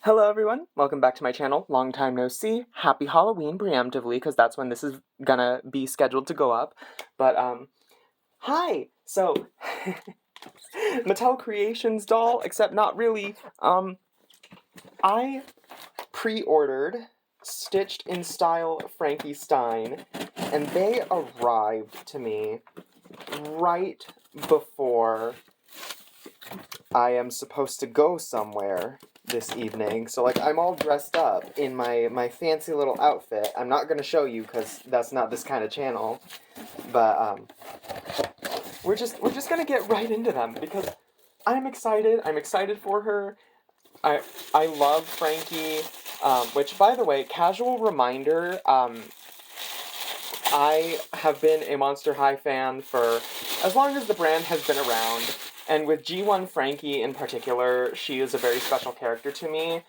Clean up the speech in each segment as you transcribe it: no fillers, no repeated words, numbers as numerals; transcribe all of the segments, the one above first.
Hello everyone, welcome back to my channel. Long time no see. Happy Halloween preemptively, because that's when this is gonna be scheduled to go up. But, hi! So, Mattel Creations doll, except not really. I pre-ordered Stitched in Style Frankie Stein, and they arrived to me right before I am supposed to go somewhere this evening. So, like, I'm all dressed up in my fancy little outfit. I'm not going to show you because that's not this kind of channel. But, we're just going to get right into them because I'm excited. I'm excited for her. I love Frankie, which, by the way, casual reminder, I have been a Monster High fan for as long as the brand has been around, and with G1 Frankie in particular, she is a very special character to me,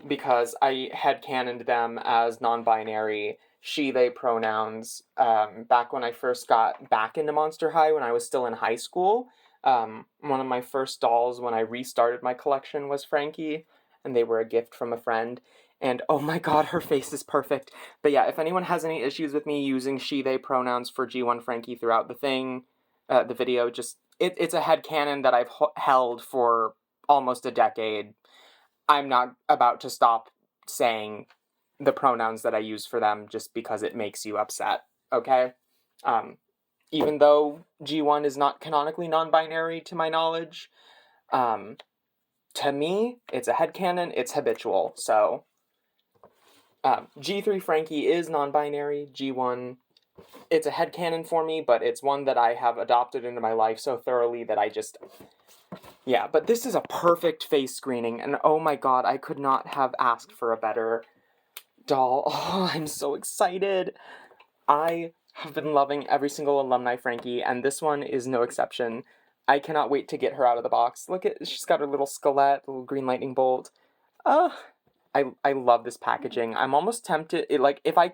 because I headcanoned them as non-binary, she/they pronouns, back when I first got back into Monster High when I was still in high school. One of my first dolls when I restarted my collection was Frankie, and they were a gift from a friend. And oh my god, her face is perfect. But yeah, if anyone has any issues with me using she/they pronouns for G1 Frankie throughout the video, just, it's a headcanon that I've held for almost a decade. I'm not about to stop saying the pronouns that I use for them just because it makes you upset, okay? Even though G1 is not canonically non-binary to my knowledge, to me, it's a headcanon, it's habitual, so... G3 Frankie is non-binary, G1, it's a headcanon for me, but it's one that I have adopted into my life so thoroughly that I just... Yeah, but this is a perfect face screening, and oh my god, I could not have asked for a better doll. Oh, I'm so excited! I have been loving every single alumni Frankie, and this one is no exception. I cannot wait to get her out of the box. Look at, she's got her little skelett, little green lightning bolt. I love this packaging. I'm almost tempted, like, if I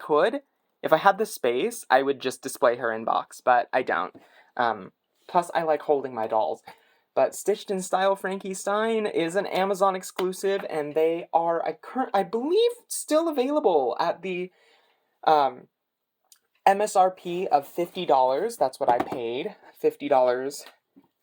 had the space, I would just display her in box, but I don't. Plus, I like holding my dolls. But Stitched in Style Frankie Stein is an Amazon exclusive, and they are, I believe, still available at the, MSRP of $50. That's what I paid, $50,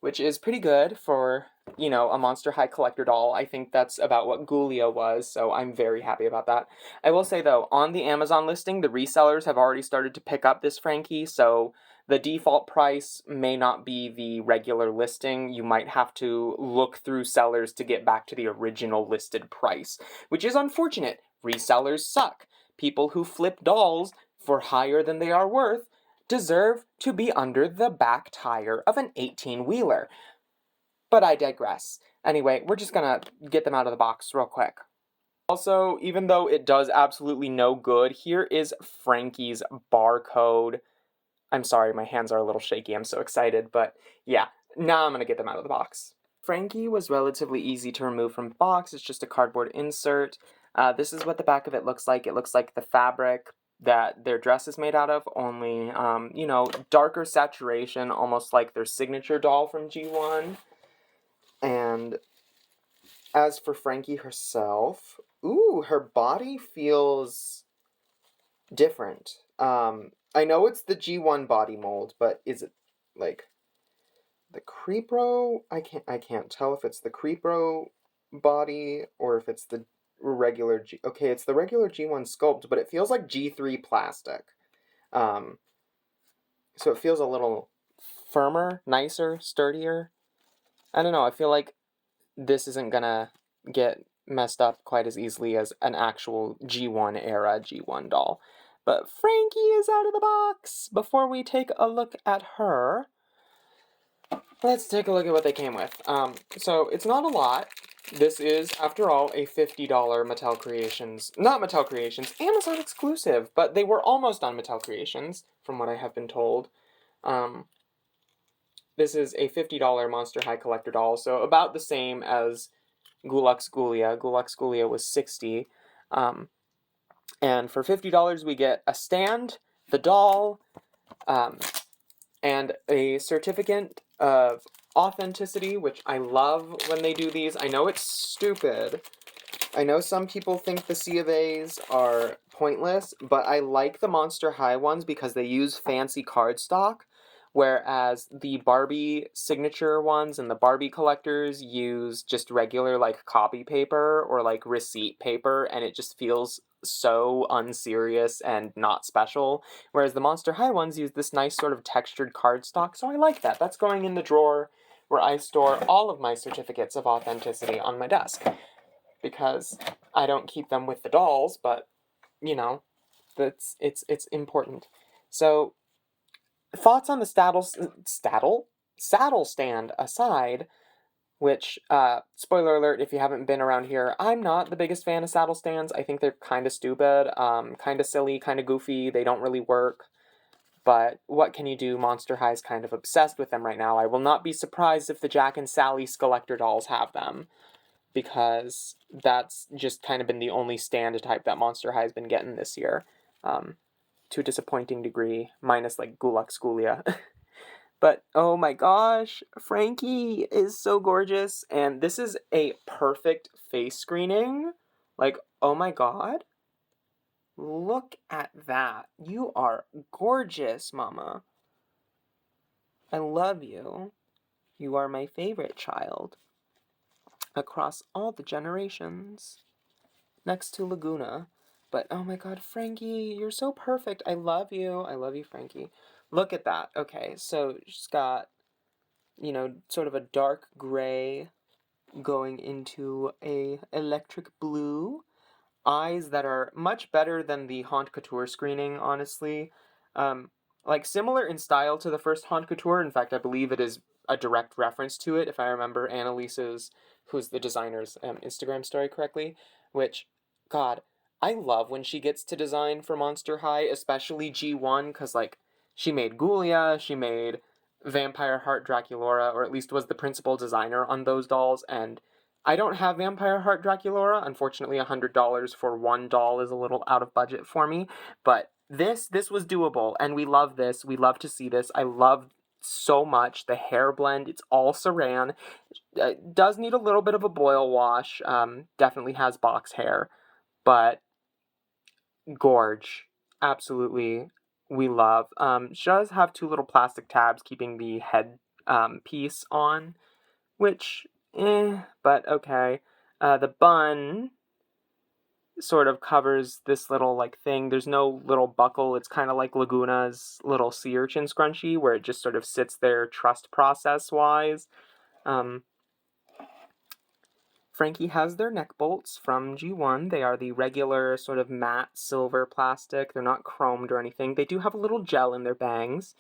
which is pretty good for, you know, a Monster High collector doll. I think that's about what Ghoulia was, so I'm very happy about that. I will say, though, on the Amazon listing, the resellers have already started to pick up this Frankie, so the default price may not be the regular listing. You might have to look through sellers to get back to the original listed price, which is unfortunate. Resellers suck. People who flip dolls for higher than they are worth deserve to be under the back tire of an 18-wheeler. But I digress. Anyway, we're just gonna get them out of the box real quick. Also, even though it does absolutely no good, here is Frankie's barcode. I'm sorry, my hands are a little shaky, I'm so excited, but yeah, now I'm gonna get them out of the box. Frankie was relatively easy to remove from the box. It's just a cardboard insert. This is what the back of it looks like. It looks like the fabric that their dress is made out of, only, you know, darker saturation, almost like their signature doll from G1. And as for Frankie herself, ooh, her body feels different. I know it's the G1 body mold, but is it, like, the Creepro? I can't tell if it's the Creepro body or if it's the regular okay, it's the regular G1 sculpt, but it feels like G3 plastic. So it feels a little firmer, nicer, sturdier. I don't know, I feel like this isn't gonna get messed up quite as easily as an actual G1 era G1 doll. But Frankie is out of the box! Before we take a look at her, let's take a look at what they came with. So it's not a lot. This is, after all, a $50 Mattel Creations, not Mattel Creations, Amazon exclusive, but they were almost on Mattel Creations, from what I have been told. This is a $50 Monster High collector doll, so about the same as Gulux Ghoulia. Gulux Ghoulia was $60. And for $50 we get a stand, the doll, and a certificate of authenticity, which I love when they do these. I know it's stupid, I know some people think the C of A's are pointless, but I like the Monster High ones because they use fancy cardstock, whereas the Barbie signature ones and the Barbie collectors use just regular, like, copy paper or, like, receipt paper, and it just feels so unserious and not special, whereas the Monster High ones use this nice sort of textured cardstock, so I like that. That's going in the drawer where I store all of my certificates of authenticity on my desk, because I don't keep them with the dolls, but, you know, it's important. So, thoughts on the saddle stand aside, which, spoiler alert, if you haven't been around here, I'm not the biggest fan of saddle stands. I think they're kind of stupid, kind of silly, kind of goofy. They don't really work. But what can you do? Monster High's kind of obsessed with them right now. I will not be surprised if the Jack and Sally Collector dolls have them, because that's just kind of been the only stand type that Monster High has been getting this year. To a disappointing degree, minus like Gulak Schoolia. But oh my gosh, Frankie is so gorgeous, and this is a perfect face screening. Like, oh my god. Look at that. You are gorgeous, Mama. I love you. You are my favorite child. Across all the generations. Next to Laguna. But oh my god, Frankie, you're so perfect. I love you. I love you, Frankie. Look at that. Okay, so she's got, you know, sort of a dark gray going into a electric blue. Eyes that are much better than the Haute Couture screening, honestly. Um, like, similar in style to the first Haute Couture. In fact, I believe it is a direct reference to it, if I remember Annalise's, who's the designer's, Instagram story correctly. Which, God, I love when she gets to design for Monster High, especially G1, because, like, she made Ghoulia, she made Vampire Heart Draculaura, or at least was the principal designer on those dolls, and I don't have Vampire Heart Draculaura. Unfortunately, $100 for one doll is a little out of budget for me. But this was doable, and we love this. We love to see this. I love so much the hair blend. It's all Saran. It does need a little bit of a boil wash. Definitely has box hair, but gorge. Absolutely, we love. She does have two little plastic tabs keeping the head piece on, which, but okay. The bun sort of covers this little, like, thing. There's no little buckle. It's kind of like Laguna's little sea urchin scrunchie, where it just sort of sits there trust process-wise. Frankie has their neck bolts from G1. They are the regular sort of matte silver plastic. They're not chromed or anything. They do have a little gel in their bangs,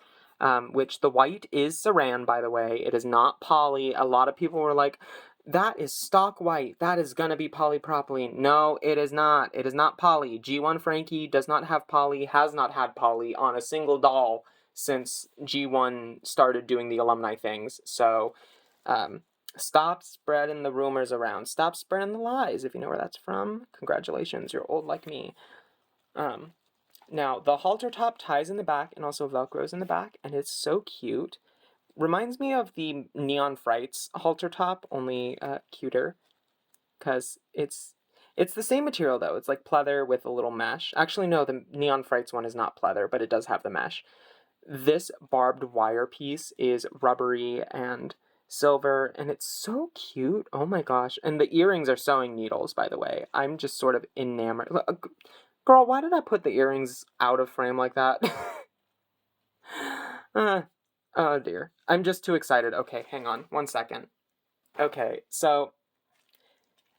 which the white is Saran, by the way. It is not poly. A lot of people were like, that is stock white. That is going to be polypropylene. No, it is not. It is not poly. G1 Frankie does not have poly, has not had poly on a single doll since G1 started doing the alumni things. So, stop spreading the rumors around. Stop spreading the lies, if you know where that's from. Congratulations, you're old like me. Now, the halter top ties in the back and also velcros in the back, and it's so cute. Reminds me of the Neon Frights halter top, only cuter. Because it's the same material, though. It's like pleather with a little mesh. Actually, no, the Neon Frights one is not pleather, but it does have the mesh. This barbed wire piece is rubbery and silver, and it's so cute. Oh my gosh. And the earrings are sewing needles, by the way. I'm just sort of enamored. Girl, why did I put the earrings out of frame like that? Oh dear. I'm just too excited. Okay, hang on. 1 second. Okay, so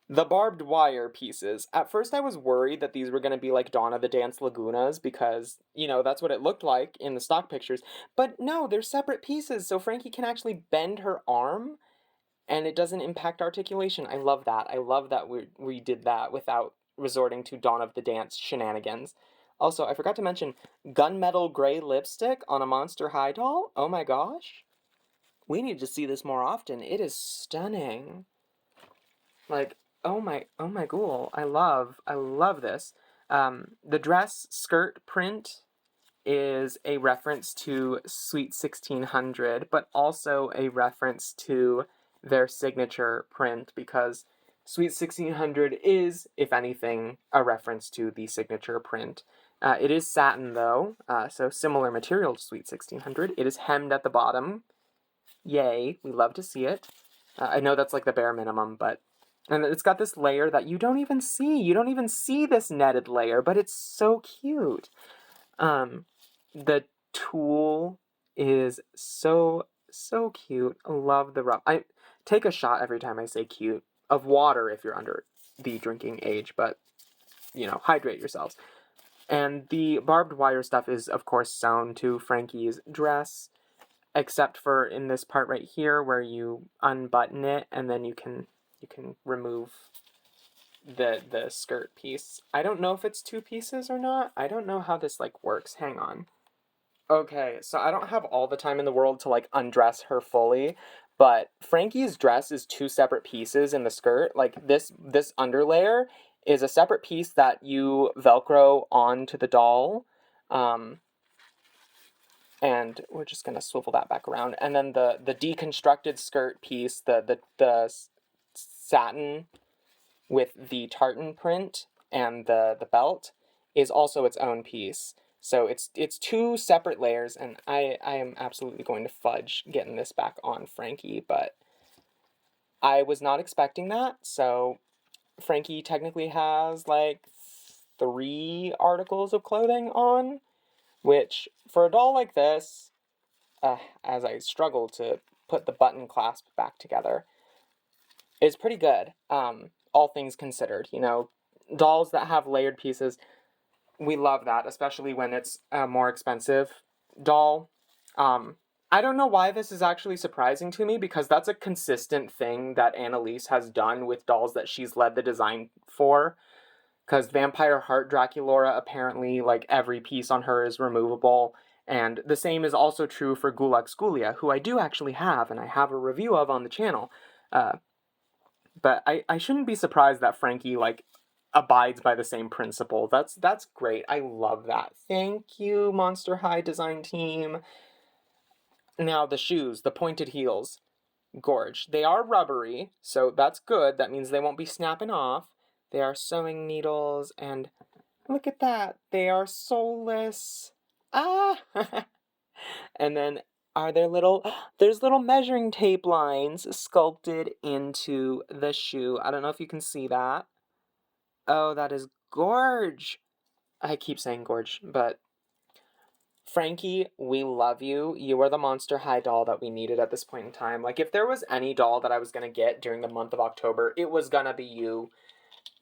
the barbed wire pieces. At first I was worried that these were going to be like Dawn of the Dance Lagunas because, you know, that's what it looked like in the stock pictures. But no, they're separate pieces, so Frankie can actually bend her arm and it doesn't impact articulation. I love that. I love that we did that without resorting to Dawn of the Dance shenanigans. Also, I forgot to mention gunmetal gray lipstick on a Monster High doll. Oh my gosh. We need to see this more often. It is stunning. Like, oh my ghoul. I love this. The dress skirt print is a reference to Sweet 1600, but also a reference to their signature print, because Sweet 1600 is, if anything, a reference to the signature print. It is satin, though, so similar material to Sweet 1600. It is hemmed at the bottom. Yay, we love to see it. I know that's like the bare minimum, but... And it's got this layer that you don't even see. You don't even see this netted layer, but it's so cute. The tulle is so cute. I love the rub. I take a shot every time I say cute of water if you're under the drinking age, but, you know, hydrate yourselves. And the barbed wire stuff is, of course, sewn to Frankie's dress, except for in this part right here where you unbutton it and then you can remove the skirt piece. I don't know if it's 2 pieces or not. I don't know how this, like, works. Hang on. Okay, so I don't have all the time in the world to, like, undress her fully, but Frankie's dress is 2 separate pieces in the skirt. Like, this underlayer is a separate piece that you Velcro onto the doll, and we're just gonna swivel that back around. And then the deconstructed skirt piece, the satin with the tartan print and the belt is also its own piece. So it's 2 separate layers, and I am absolutely going to fudge getting this back on Frankie, but I was not expecting that, so Frankie technically has, like, 3 articles of clothing on, which, for a doll like this, as I struggle to put the button clasp back together, is pretty good, all things considered. You know, dolls that have layered pieces, we love that, especially when it's a more expensive doll. I don't know why this is actually surprising to me, because that's a consistent thing that Annalise has done with dolls that she's led the design for. Because Vampire Heart Draculaura, apparently, like, every piece on her is removable. And the same is also true for Gulak Skulia, who I do actually have, and I have a review of on the channel. But I shouldn't be surprised that Frankie, like, abides by the same principle. That's great. I love that. Thank you, Monster High design team. Now, the shoes, the pointed heels. Gorge. They are rubbery, so that's good. That means they won't be snapping off. They are sewing needles, and look at that. They are soulless. Ah! And then there's little measuring tape lines sculpted into the shoe. I don't know if you can see that. Oh, that is gorge. I keep saying gorge, but Frankie, we love you. You are the Monster High doll that we needed at this point in time. Like, if there was any doll that I was gonna get during the month of October, it was gonna be you.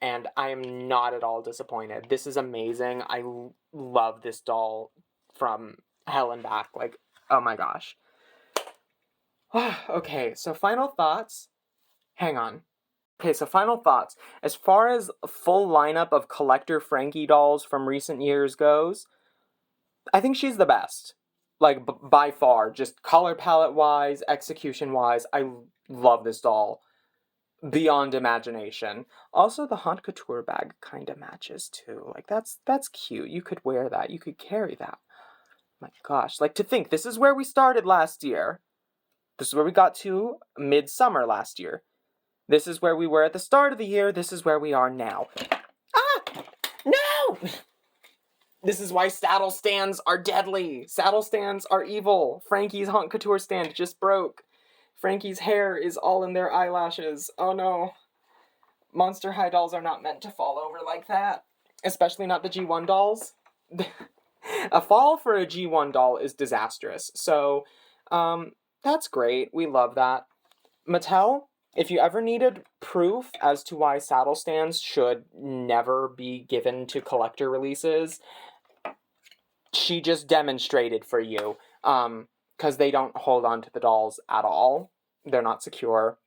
And I am not at all disappointed. This is amazing. I love this doll from hell and back. Like, oh my gosh. Okay, so final thoughts. Hang on. Okay, so final thoughts. As far as a full lineup of collector Frankie dolls from recent years goes, I think she's the best. Like, by far. Just color palette-wise, execution-wise, I love this doll. Beyond imagination. Also, the Haute Couture bag kind of matches, too. Like, that's cute. You could wear that. You could carry that. My gosh. Like, to think, this is where we started last year. This is where we got to midsummer last year. This is where we were at the start of the year. This is where we are now. Ah! No! This is why saddle stands are deadly. Saddle stands are evil. Frankie's Haute Couture stand just broke. Frankie's hair is all in their eyelashes. Oh no. Monster High dolls are not meant to fall over like that. Especially not the G1 dolls. A fall for a G1 doll is disastrous. So, that's great. We love that. Mattel, if you ever needed proof as to why saddle stands should never be given to collector releases, she just demonstrated for you. Because they don't hold on to the dolls at all. They're not secure.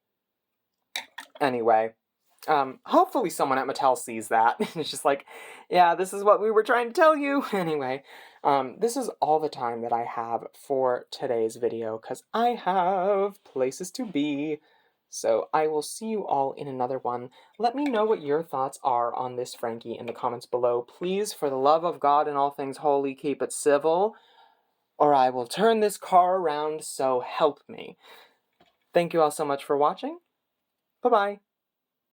Anyway, hopefully someone at Mattel sees that. It's just like, yeah, this is what we were trying to tell you. Anyway, this is all the time that I have for today's video, because I have places to be. So I will see you all in another one. Let me know what your thoughts are on this Frankie in the comments below. Please, for the love of God and all things holy, keep it civil, or I will turn this car around, so help me. Thank you all so much for watching. Bye-bye.